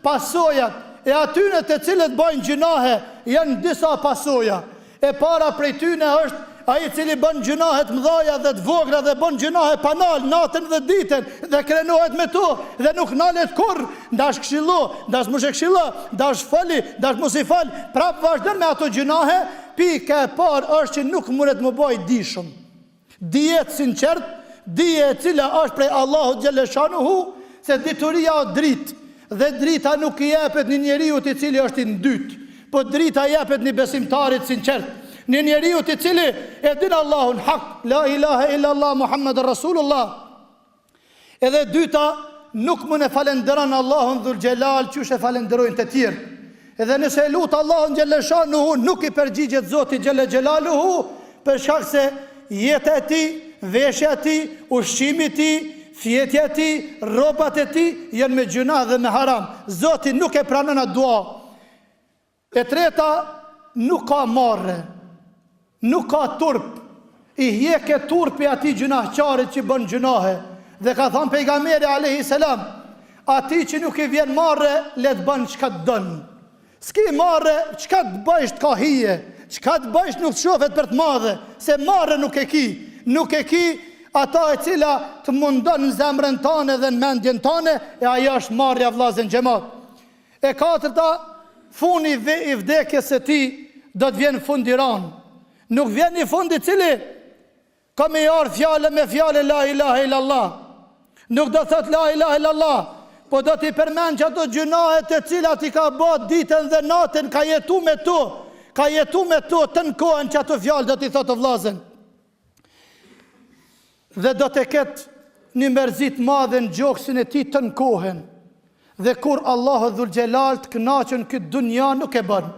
pasojat e atyne të cilët bajnë gjunahe janë disa pasoja. E para prej tyne është ai cili bën gjunahet mëdhaja dhe të vogla dhe bën gjunahe panal natën dhe ditën dhe krenohet me to dhe nuk nalet kurr, ndash këshillo, ndash mos e këshillo, ndash fali, ndash mos i fal, prap vazhdon me ato gjunahe. Pika e parë është që nuk mundet më bëj dishëm. Dijet sinqert, dije e cila është prej Allahut xhaleshanuhu, se dituria o dritë dhe drita nuk i jepet një njeriu i cili është i ndyt, po drita jepet një besimtarit sinqert. Një njeriu i cili e din Allahun hak, la ilaha illallah Muhammadur Rasulullah. Edhe dyta, nuk mund e falenderon Allahun Dhul Xhelal çush e falenderojnë të tjerë. Edhe nëse lut Allahun xhaleshanuhu, nuk i përgjigjet Zoti xhelle xhelaluhu, për shkak se jeta e tij, veshja e tij, ushqimi i tij, fjetja e tij, rrobat e tij janë me gjuna dhe me haram. Zoti nuk e pranon atë dua. E treta, nuk ka marrë, nuk ka turp, i hjeke turpi ati gjunahqarit që bën gjunahe. Dhe ka thënë pejgamberi alayhi salam, ati që nuk i vjen marrë, le të bën çka të don. S'ki marrë, çka të bësh të ka hije, çka të bësh nuk të shohet për të madhe, se marrë nuk e ki. Nuk e ki ata e cila të mundon në zemrën tane dhe në mendjen tane, e ajo është marrja vllazën xhamat. E katërta, funi i vdekjes së tij do të vjen fund i ranë. Nuk vjen një fund i cili ka me jarë fjale me fjale la ilaha illallah. Nuk do thot la ilaha illallah, po do t'i përmend që ato gjunahet të cilat i ka bërë ditën dhe natën, ka jetu me to të në kohën që ato fjale do t'i thotë vllazën. Dhe do të ketë një mërzit madhe në gjoksin e ti të në kohën. Dhe kur Allahu Dhul Xhelal të kënaqën këtë dunja nuk e bën.